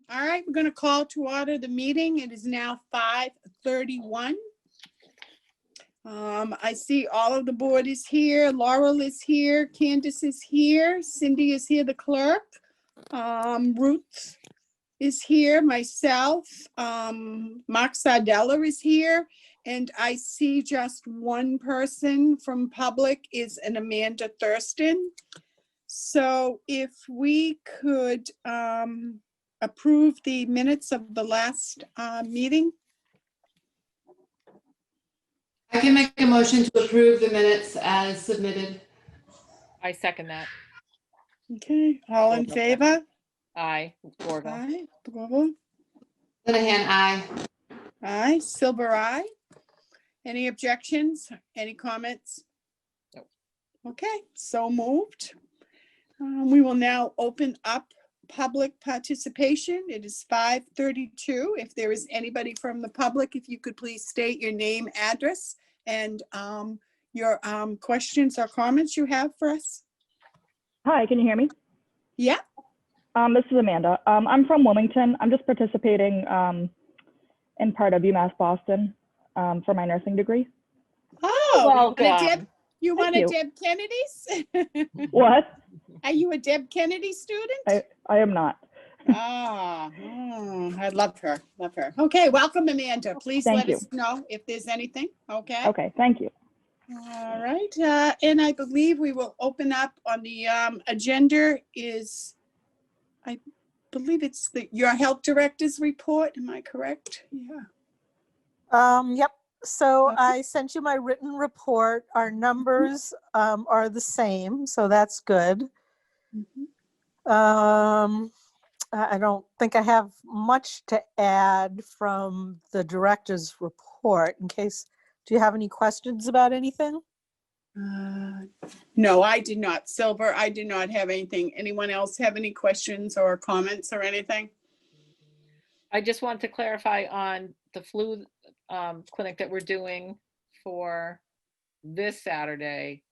All right, we're going to call to order the meeting. It is now 5:31. I see all of the board is here. Laurel is here. Candace is here. Cindy is here, the clerk. Ruth is here. Myself. Mark Sardella is here. And I see just one person from public is an Amanda Thurston. So if we could approve the minutes of the last meeting. I can make a motion to approve the minutes as submitted. I second that. Okay, all in favor? Aye. Gorgo. Aye. Global. Linehan, aye. Aye. Silver, aye. Any objections? Any comments? No. Okay, so moved. We will now open up public participation. It is 5:32. If there is anybody from the public, if you could please state your name, address, and your questions or comments you have for us. Hi, can you hear me? Yeah. This is Amanda. I'm from Wilmington. I'm just participating in part of UMass Boston for my nursing degree. Oh, Welcome. you want Thank a you. Deb Kennedy's? What? Are you a Deb Kennedy student? I am not. I love her. Love her. Okay, welcome, Amanda. Please Thank let you. us know if there's anything. Okay. Okay, thank you. All right. And I believe we will open up on the agenda is, I believe it's your health director's report. Am I correct? Yeah. Yep. So Okay. I sent you my written report. Our numbers are the same, so that's good. Mhm. I don't think I have much to add from the director's report. Do you have any questions about anything? No, I did not. Silver, I did not have anything. Anyone else have any questions or comments or anything? I just want to clarify on the flu clinic that we're doing for this Saturday.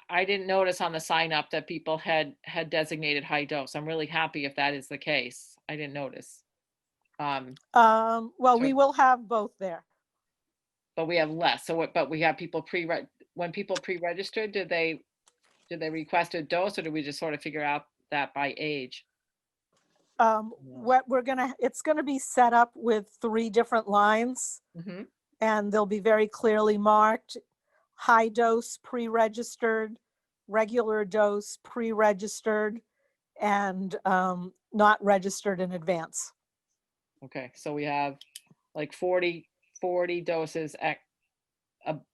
I didn't notice on the sign up that people had designated high dose. I'm really happy if that is the case. I didn't notice. Well, we will have both there. But we have less. But we have people when people pre-registered, did they request a dose, or did we just sort of figure out that by age? It's gonna be set up with 3 different lines, Mm-hmm. and they'll be very clearly marked: high dose pre-registered, regular dose pre-registered, and not registered in advance. Okay, so we have like 40 doses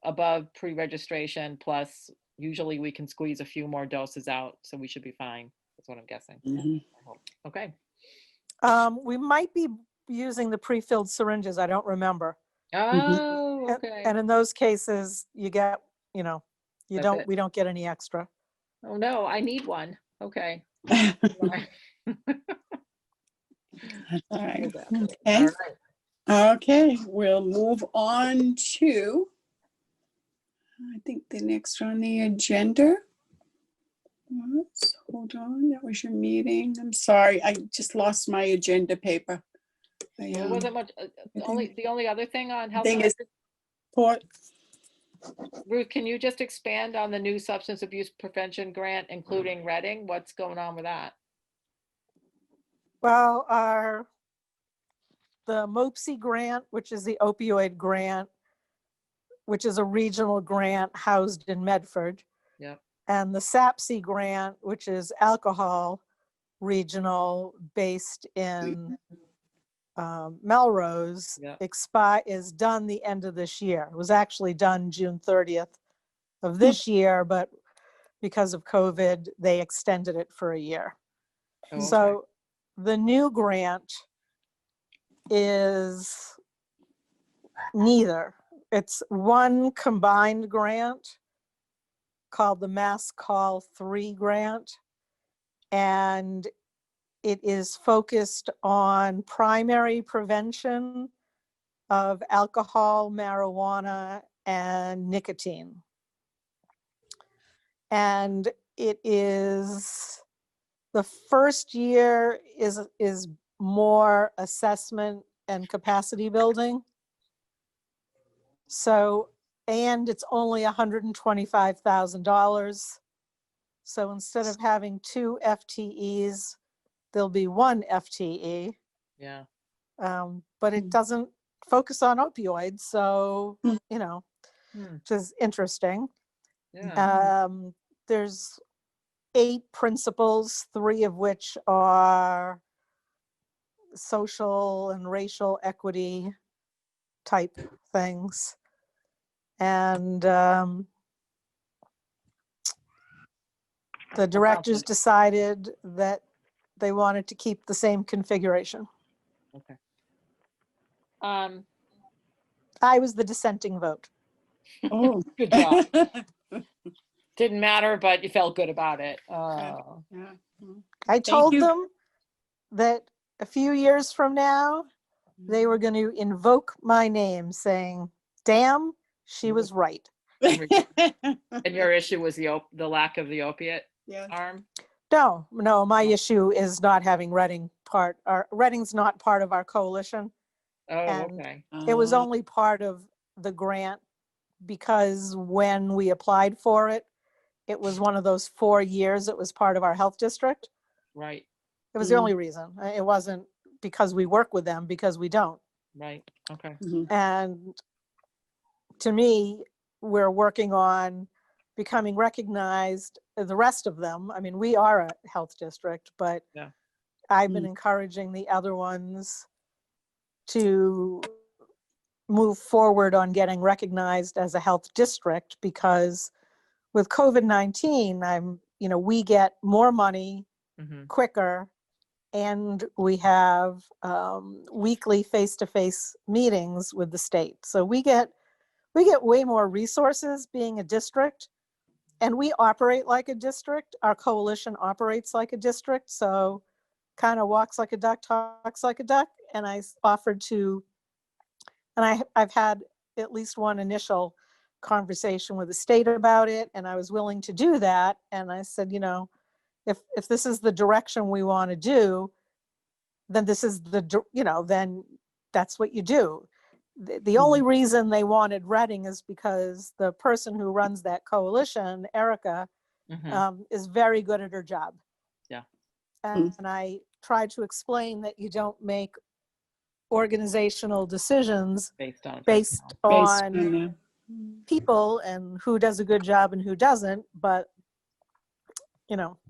above pre-registration, plus usually we can squeeze a few more doses out, so we should be fine. That's what I'm guessing. Mhm. I hope. Okay. We might be using the pre-filled syringes. I don't remember. Oh, okay. And in those cases, you get, we That's it. don't get any extra. Oh no, I need one. Okay. All right. All Okay. right. Okay, we'll move on to, I think the next on the agenda. Hold on, that was your meeting. I'm sorry, I just lost my agenda paper. There wasn't much. The only other thing on health. Thing is, report. Ruth, can you just expand on the new substance abuse prevention grant, including Reading? What's going on with that? Well, the MOPSI grant, which is the opioid grant, which is a regional grant housed in Medford. Yep. And the SAPC grant, which is alcohol regional based in Melrose, Yep. is done the end of this year. It was actually done June 30th of this year, but because of COVID, they extended it for a year. Oh, okay. So the new grant is neither. It's one combined grant called the Mass Call 3 grant, and it is focused on primary prevention of alcohol, marijuana, and nicotine. And it is the first year is more assessment and capacity building. So, and it's only $125,000. So instead of having 2 FTEs, there'll be 1 FTE. Yeah. But it doesn't focus on opioids, so, you know, Hmm. which is interesting. Yeah. There's 8 principles, 3 of which are social and racial equity type things. And the directors good. decided that they wanted to keep the same configuration. Okay. I was the dissenting vote. Oh. Good job. Didn't matter, but you felt good about it. Yeah. I Thank told you. them that a few years from now, they were going to invoke my name saying, damn, she was right. And your issue was the lack of the opiate Yeah. arm? No, my issue is not having Reading part, Reading's not part of our coalition. Oh, And okay. it was only part of the grant because when we applied for it, it was one of those 4 years it was part of our health district. Right, It was the only reason. It wasn't because we work with them, because we don't. right. Okay. And to me, we're working on becoming recognized, the rest of them. I mean, we are a health district, but Yeah. I've been encouraging the other ones to move forward on getting recognized as a health district, because with COVID-19, we get more money Mhm. quicker, and we have weekly face-to-face meetings with the state. So we get way more resources being a district, and we operate like a district. Our coalition operates like a district, so kind of walks like a duck, talks like a duck. And I've had at least one initial conversation with the state about it, and I was willing to do that. And I said, if this is the direction we want to do, then this is then that's what you do. The only reason they wanted Reading is because the person who runs that coalition, Erica, is very good at her job. Yeah. And I tried to explain that you don't make organizational decisions Based on based personnel. on people and who does a good job and who doesn't, but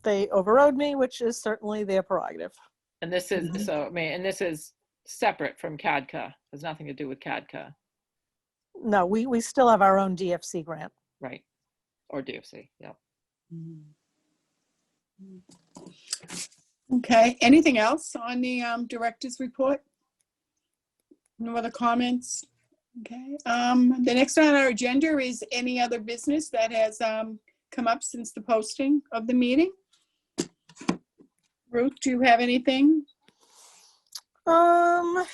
they overrode me, which is certainly their prerogative. And this is and this is separate from CADCA. Has nothing to do with CADCA. No, we still have our own DFC grant. Right. Or DFC. Yeah. Okay, anything else on the director's report? No other comments? Okay, the next on our agenda is any other business that has come up since the posting of the meeting. Ruth, do you have anything? I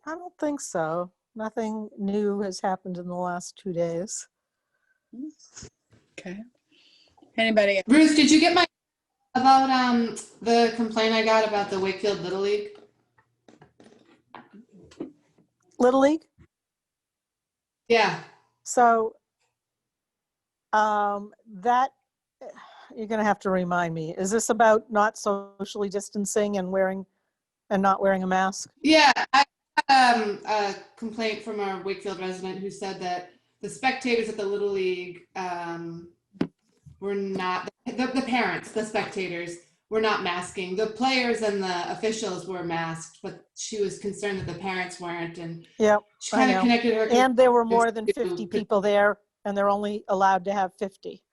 don't think so. Nothing new has happened in the last 2 days. Okay. Anybody else? Ruth, did you get my about the complaint I got about the Wakefield Little League? Little League? Yeah. So that you're going to have to remind me. Is this about not socially distancing and not wearing a mask? Yeah, I had a complaint from a Wakefield resident who said that the spectators at the Little League were not, the parents, the spectators, were not masking. The players and the officials were masked, but she was concerned that the parents weren't. And Yep, she kind of connected her. And there were more than to- 50 people there, and they're only allowed to have 50.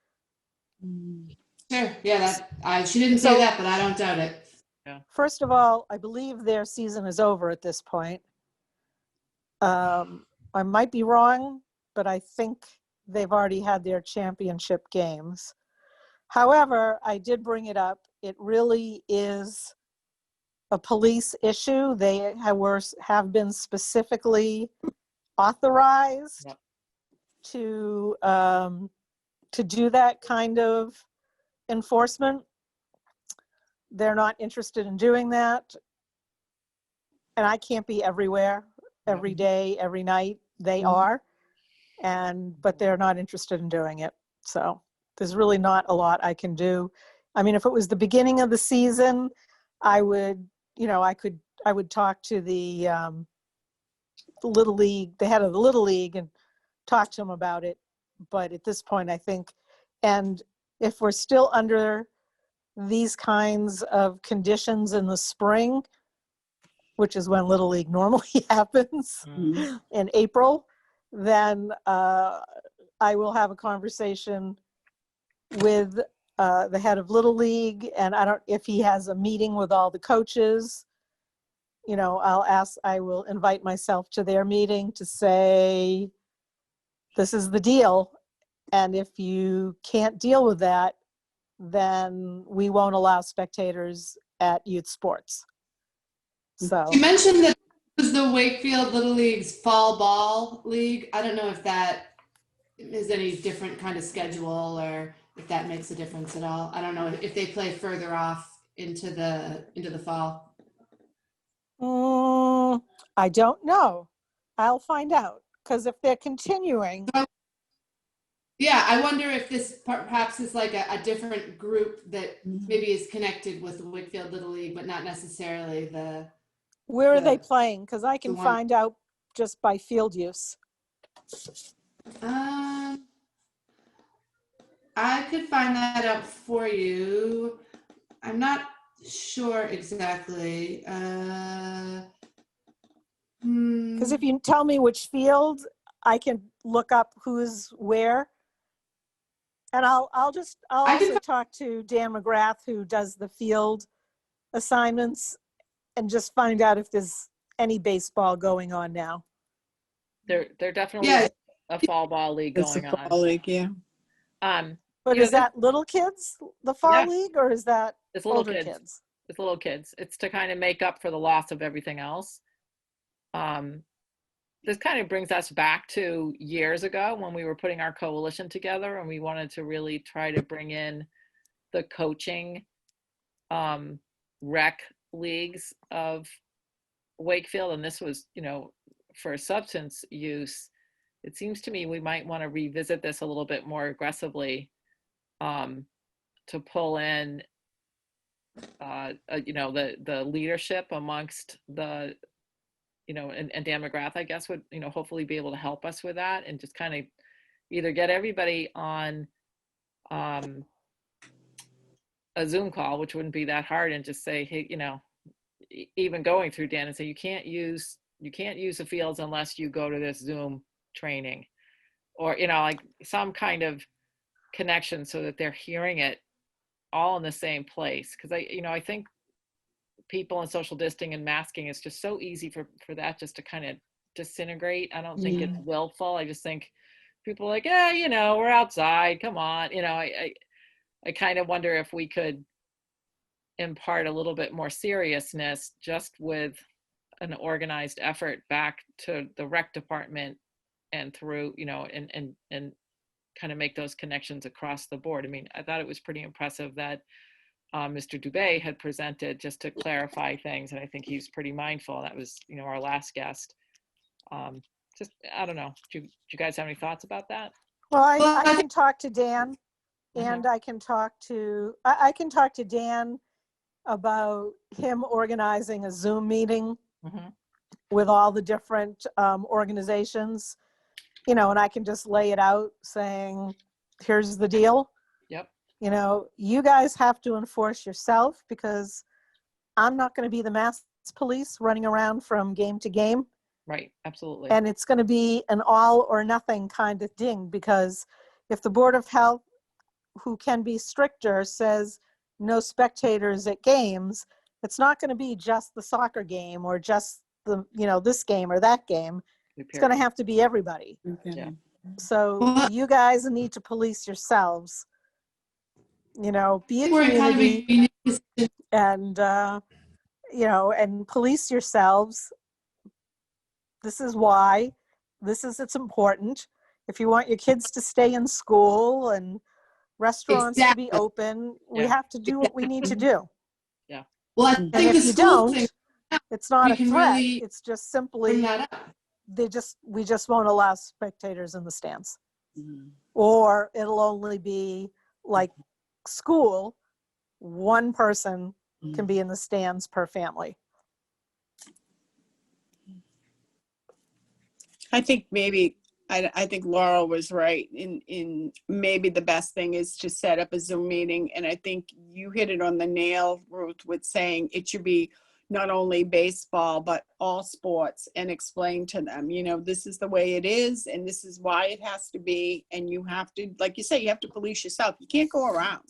Sure, yeah, she didn't say that, but I don't doubt it. First of all, I believe their season is over at this point. I might be wrong, but I think they've already had their championship games. However, I did bring it up. It really is a police issue. They have been specifically authorized to do that kind of enforcement. they're not interested in doing that. And I can't be everywhere, every day, every night. They are. But they're not interested in doing it. So there's really not a lot I can do. I mean, if it was the beginning of the season, I would, I would talk to the Little League, the head of the Little League, and talk to him about it. But at this point, I think, and if we're still under these kinds of conditions in the spring, which is when Little League normally happens in April, then I will have a conversation with the head of Little League, and if he has a meeting with all the coaches, I will invite myself to their meeting to say, this is the deal. And if you can't deal with that, then we won't allow spectators at youth sports. So You mentioned that it was the Wakefield Little League's fall ball league. I don't know if that is any different kind of schedule or if that makes a difference at all. I don't know if they play further off into the fall. I don't know. I'll find out, because if they're continuing, Yeah, I wonder if this perhaps is like a different group that maybe is connected with the Wakefield Little League, but not necessarily the. where are they the- playing? Because I can one- find out just by field use. I could find that out for you. I'm not sure exactly. Because if you tell me which field, I can look up who's where. And I'll also talk to Dan McGrath, who does the field assignments, and just find out if there's any baseball going on now. There definitely Yeah. is a fall ball league It's a going fall league, yeah. on. But is that little kids, the fall Yeah. league, or is that It's little older kids. kids? It's little kids. It's to kind of make up for the loss of everything else. This kind of brings us back to years ago when we were putting our coalition together and we wanted to really try to bring in the coaching rec leagues of Wakefield. And this was, for substance use. It seems to me we might want to revisit this a little bit more aggressively to pull in the leadership amongst the and Dan McGrath, I guess, would hopefully be able to help us with that, and just kind of either get everybody on a Zoom call, which wouldn't be that hard, and just say, hey, even going through Dan and say you can't use the fields unless you go to this Zoom training, or like some kind of connection so that they're hearing it all in the same place. Because I think people in social distancing and masking is just so easy for that just to kind of disintegrate. I don't think it's willful. I just think people are like, yeah, we're outside, come on. I kind of wonder if we could impart a little bit more seriousness just with an organized effort back to the rec department and through, and kind of make those connections across the board. I mean, I thought it was pretty impressive that Mr. Dubé had presented just to clarify things, and I think he's pretty mindful. That was, our last guest. Just, I don't know. Do you guys have any thoughts about that? Well, I can talk to Dan, and I can talk to Dan about him organizing a Zoom meeting with all the different organizations, and I can just lay it out saying, here's the deal. Yep. You guys have to enforce yourself, because I'm not going to be the mass police running around from game to game. Right. Absolutely. And it's going to be an all or nothing kind of thing, because if the Board of Health, who can be stricter, says no spectators at games, it's not going to be just the soccer game or just the, this game or that game. It's going to have to be everybody. Okay. Yeah. So you guys need to police yourselves. Be a We're in kind of a community, unique position. and and police yourselves. This is why. It's important. If you want your kids to stay in school and restaurants to be open, we have to do what we need to do. Well, I And think if the you school thing, don't, it's not we a can threat. really It's just bring simply, that up. we just won't allow spectators in the stands. Mhm. Or it'll only be like school, one person can be in the stands per family. I think maybe, I think Laurel was right in maybe the best thing is to set up a Zoom meeting. And I think you hit it on the nail, Ruth, with saying it should be not only baseball, but all sports, and explain to them, this is the way it is and this is why it has to be. And you have to, like you say, you have to police yourself. You can't go around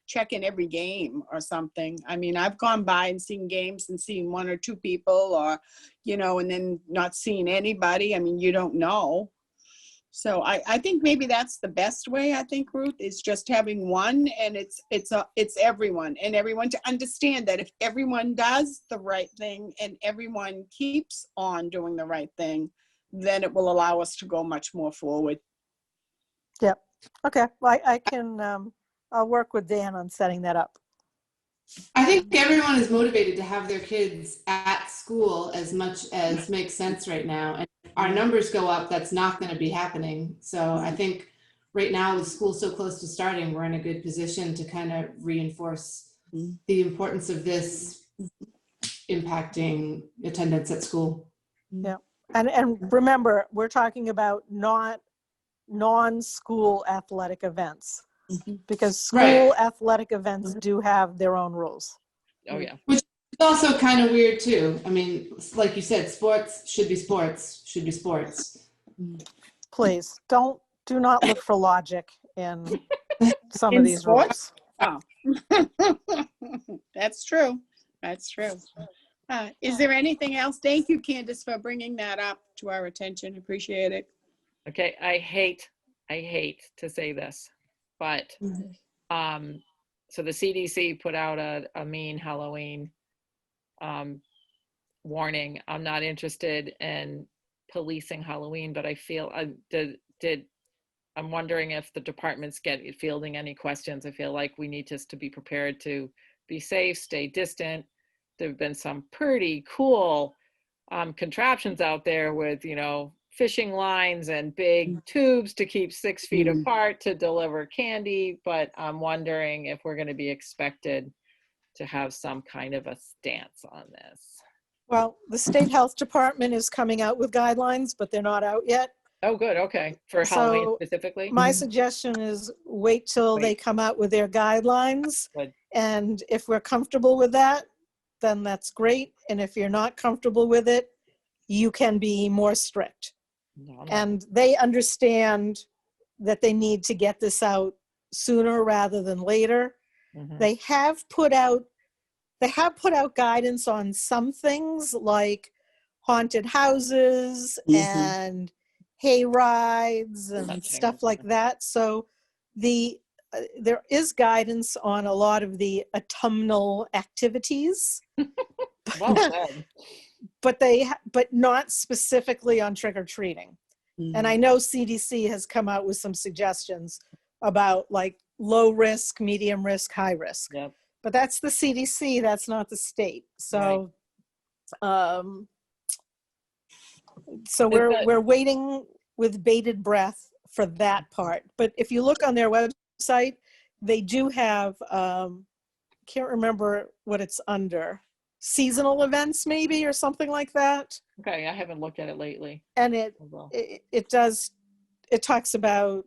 checking every game or something. I mean, I've gone by and seen games and seen one or two people or, and then not seeing anybody. I mean, you don't know. So I think maybe that's the best way, I think, Ruth, is just having one, and it's everyone, and everyone to understand that if everyone does the right thing and everyone keeps on doing the right thing, then it will allow us to go much more forward. Yep. Okay. Well, I can, I'll work with Dan on setting that up. I think everyone is motivated to have their kids at school as much as makes sense right now. And if our numbers go up, that's not going to be happening. So I think right now with school so close to starting, we're in a good position to kind of reinforce the importance of this impacting attendance at school. Yeah. And remember, we're talking about not non-school athletic events, because school Right. athletic events do have their own rules. Oh, yeah. Which is also kind of weird too. I mean, like you said, sports should be sports, should be sports. Please do not look for logic in some In of these sports? rules. Oh. That's true. That's true. Is there anything else? Thank you, Candace, for bringing that up to our attention. Appreciate it. Okay, I hate to say this, but so the CDC put out a mean Halloween warning. I'm not interested in policing Halloween, but I feel I'm wondering if the department's fielding any questions. I feel like we need just to be prepared to be safe, stay distant. There have been some pretty cool contraptions out there with, fishing lines and big tubes to keep 6 feet apart to deliver candy. But I'm wondering if we're going to be expected to have some kind of a stance on this. Well, the state health department is coming out with guidelines, but they're not out yet. Oh, good. Okay. For Halloween So specifically? my suggestion is wait till they come out with their guidelines. Good. And if we're comfortable with that, then that's great. And if you're not comfortable with it, you can be more strict. No, And they understand that they need to get this out sooner rather than later. They have put out guidance on some things like haunted houses and hay rides and stuff like that. So there is guidance on a lot of the autumnal activities. well said. but not specifically on trick-or-treating. And I know CDC has come out with some suggestions about like low risk, medium risk, high risk. Yep. But that's the CDC, that's not the state. So so we're waiting with bated breath for that part. But if you look on their website, they do have can't remember what it's under. Seasonal events maybe, or something like that. Okay, I haven't looked at it lately. And it talks about,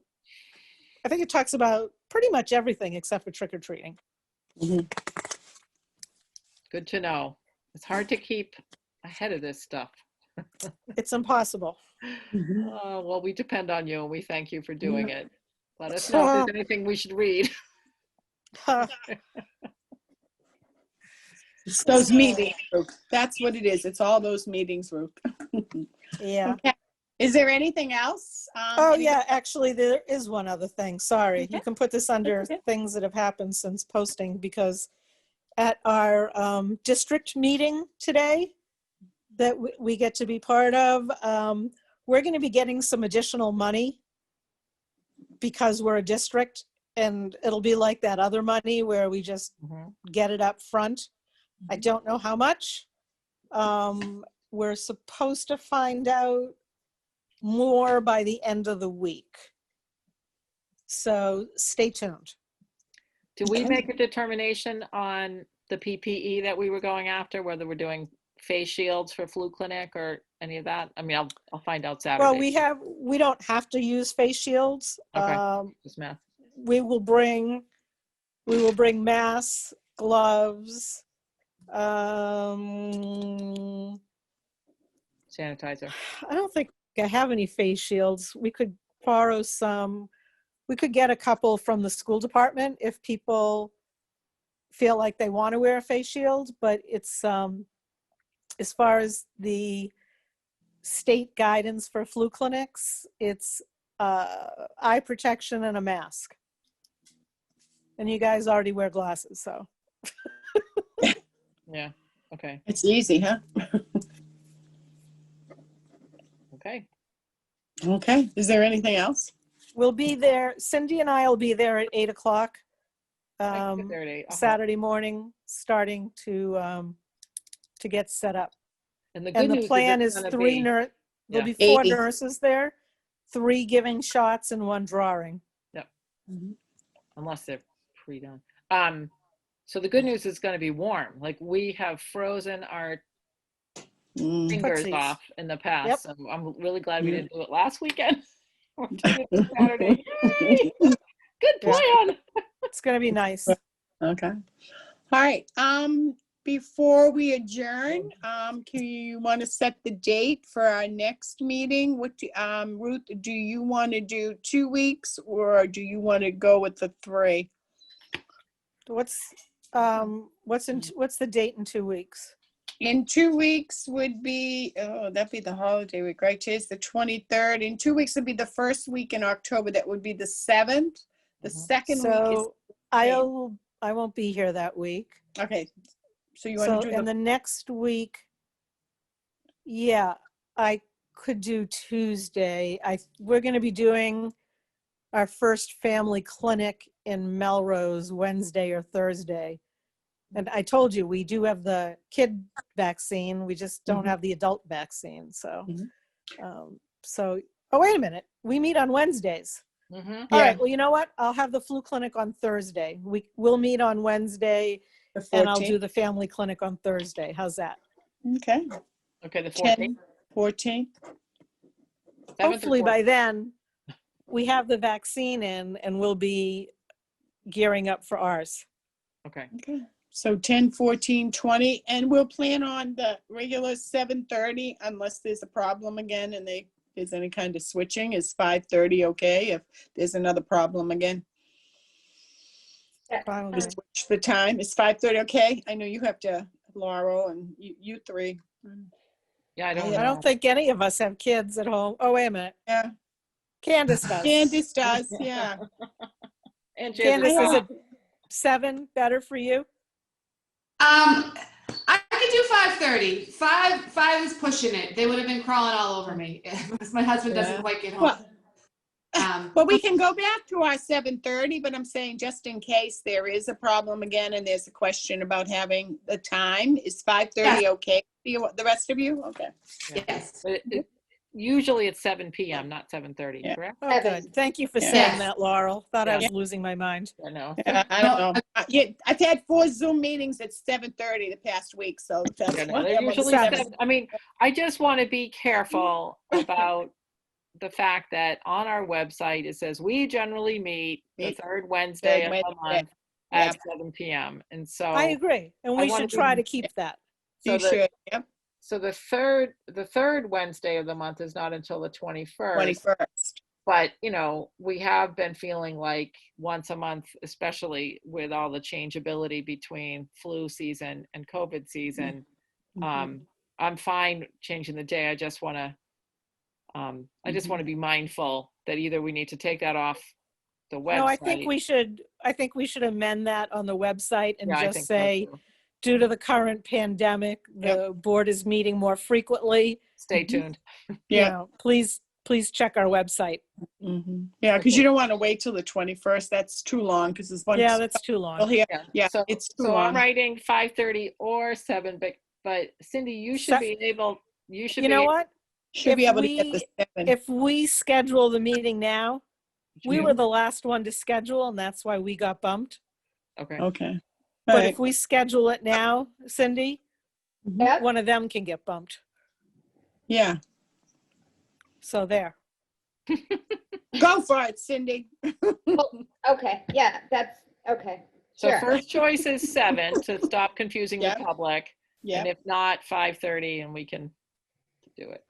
I think it talks about pretty much everything except for trick-or-treating. Good to know. It's hard to keep ahead of this stuff. It's impossible. Well, we depend on you and we thank you for doing it. Let us know if there's anything we should read. It's those meetings, Ruth. That's what it is. It's all those meetings, Ruth. Yeah. Okay. Is there anything else? Yeah, actually there is one other thing. Sorry. You can put this under things that have happened since posting, because at our district meeting today that we get to be part of, we're going to be getting some additional money because we're a district, and it'll be like that other money where we just get it up front. I don't know how much. We're supposed to find out more by the end of the week. So stay tuned. Do we Okay. make a determination on the PPE that we were going after, whether we're doing face shields for flu clinic or any of that? I mean, I'll find out Saturday. Well, we don't have to use face shields. Okay. Just math. We will bring masks, gloves, Sanitizer. I don't think I have any face shields. We could borrow some. We could get a couple from the school department if people feel like they want to wear a face shield, but it's as far as the state guidance for flu clinics, it's eye protection and a mask. And you guys already wear glasses, so. Yeah. Okay. It's easy, huh? Okay. Okay. Is there anything else? We'll be there. Cindy and I will be there at 8 o'clock I can get there at 8. Saturday morning, starting to get set up. And the good And the news plan is is it's gonna be, there'll yeah. be 4 80. nurses there, 3 giving shots and 1 drawing. unless they're pre-done. So the good news is going to be warm. Like we have frozen our fingers Footsies. off in the past. Yep. So I'm really glad we didn't do it last weekend. We're doing it this Saturday. Yay! Good Yeah. plan. It's going to be nice. Okay. All right. Before we adjourn, can you want to set the date for our next meeting? What Ruth, do you want to do 2 weeks or do you want to go with the 3? What's the date in 2 weeks? In 2 weeks would be, that'd be the holiday week, right? Today's the 23rd. In 2 weeks would be the first week in October. That would be the 7th. The second week is, So I won't be here that week. okay. So you want to do and the next week, yeah, I could do Tuesday. We're going to be doing our first family clinic in Melrose Wednesday or Thursday. And I told you, we do have the kid vaccine. We just don't have the adult vaccine. So, oh, wait a minute. We meet on Wednesdays. Mm-hmm. All Yeah. right. Well, you know what? I'll have the flu clinic on Thursday. We'll meet on Wednesday the and I'll 14th. do the family clinic on Thursday. How's that? Okay. Okay, the 14th. 10, 14th. 7th or Hopefully 14th? by then we have the vaccine in and we'll be gearing up for ours. Okay. Okay. So 10, 14, 20, and we'll plan on the regular 7:30 unless there's a problem again and there's any kind of switching. Is 5:30 okay if there's another problem again? Fine with We me. switch the time. Is 5:30 okay? I know you have to, Laurel, and you 3. Yeah, I don't I know. I don't think any of us have kids at home. Oh, wait a minute. Yeah. Candace does. Candace does, yeah. And Candace, Jason, is it 7 better for you? I could do 5:30. 5 is pushing it. They would have been crawling all over me because my husband doesn't Yeah. quite get home. Well, But we can go back to our 7:30, but I'm saying just in case there is a problem again and there's a question about having the time, is 5:30 okay? The rest of you? Okay. Yes. but usually it's 7 p.m., not 7:30, Yeah. correct? Oh, good. Thank you for Yeah. saying that, Laurel. Thought I Yeah. was losing my mind. I know. Yeah, I don't know. Yeah, I've had 4 Zoom meetings at 7:30 the past week, so that's I know. why They're I'm on usually 7. 7. I mean, I just want to be careful about the fact that on our website, it says we generally meet the Meet third Wednesday of the Wednesday. month at 7 p.m. And so, I agree. And I we wanna should be- try to keep that. so You the, should, yep, so the third Wednesday of the month is not until the 21st. 21st. But, you know, we have been feeling like once a month, especially with all the changeability between flu season and COVID season, I'm fine changing the day. I just want to, be mindful that either we need to take that off the website. No, I think we should amend that on the website and Yeah, I just think so, say, too. due to the current pandemic, the board is meeting more frequently. Stay tuned. You Yeah. know, please please check our website. Yeah, because you don't want to wait till the 21st. That's too long because there's one. Yeah, that's too Well, long. here, Yeah. yeah, So, it's too so I'm long. writing 5:30 or 7, but Cindy, you should be able, you should You be. know what? Should be if able to get the 7. If we schedule the meeting now, we Yeah. were the last one to schedule and that's why we got bumped. Okay. Okay. All But right. if we schedule it now, Cindy, Yep. one of them can get bumped. Yeah. So there. Go for it, Cindy. Okay, yeah, that's, okay. So Sure. first choice is 7 to stop confusing the Yep. public. Yeah. And if not, 5:30 and we can do it.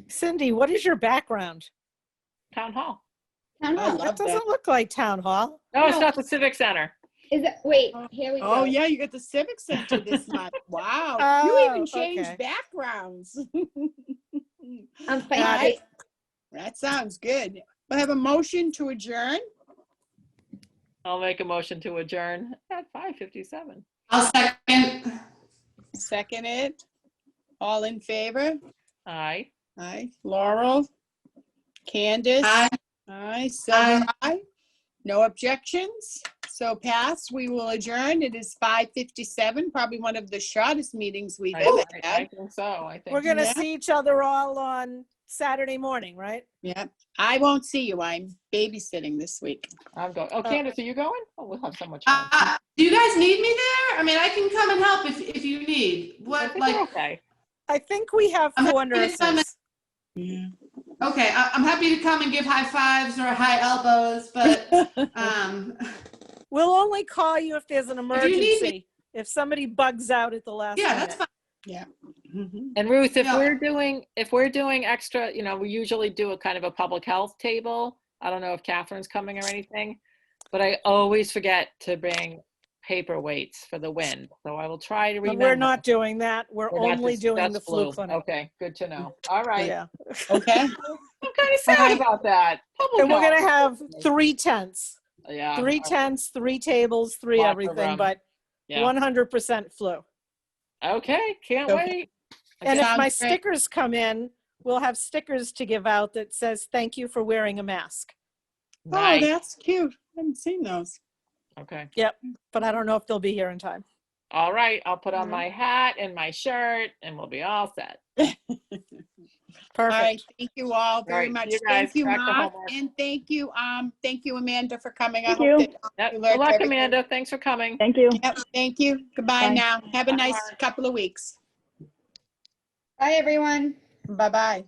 Cindy, what is your background? Town hall. Town I hall. love That that. doesn't look like town hall. No, it's No. not the Civic Center. Is it, wait, here we go. Oh, yeah, you got the Civic Center this month. Wow. You Oh, even changed okay. backgrounds. I'm Got fine. it. That sounds good. We'll have a motion to adjourn. I'll make a motion to adjourn at 5:57. I'll second. Second it. All in favor? Aye. Aye. Laurel? Candace? Aye. Aye. Silver, aye. No objections? So pass. We will adjourn. It is 5:57, probably one of the shortest meetings we've ever I had. think so. I think. We're gonna Yeah. see each other all on Saturday morning, right? Yeah. I won't see you. I'm babysitting this week. I'm going. Oh, Candace, are you going? Oh, we'll have so much fun. Do you guys need me there? I mean, I can come and help if you need. I What, think we're like, okay. I think we have I'm 4 happy to come nurses. Yeah. okay, I'm happy to come and give high fives or high elbows, but, We'll only call you if there's an you need me- emergency. If somebody bugs out at the last yeah, minute. that's fine. Mhm. And Ruth, if Yeah. we're doing extra, we usually do a kind of a public health table. I don't know if Catherine's coming or anything, but I always forget to bring paperweights for the wind. So I will try to But remember. we're not doing that. We're We're not only just- doing that's the flu clinic. Okay, good to know. All right. Yeah. Okay. I'm kind of sad Alright. about that. Public And we're gonna health. have 3 tents, Yeah. 3 tents, 3 tables, 3 Lots of everything, room. but Yeah. 100% flu. Okay, can't Okay. wait. And if Sounds my great. stickers come in, we'll have stickers to give out that says, "Thank you for wearing a mask." Oh, Nice. that's cute. I haven't seen those. Okay. But I don't know if they'll be here in time. All right. I'll put on Mhm. my hat and my shirt and we'll be all set. All right. Perfect. Thank you all very right, much. you guys, Thank you, back to Mark. homework. And thank you, Amanda, for coming. Thank I you. hope that Yep. you Good learned luck, everything. Amanda. Thanks for coming. Thank you. Yep, thank you. Goodbye Bye. now. Have a nice couple of weeks. Bye, everyone. Bye-bye.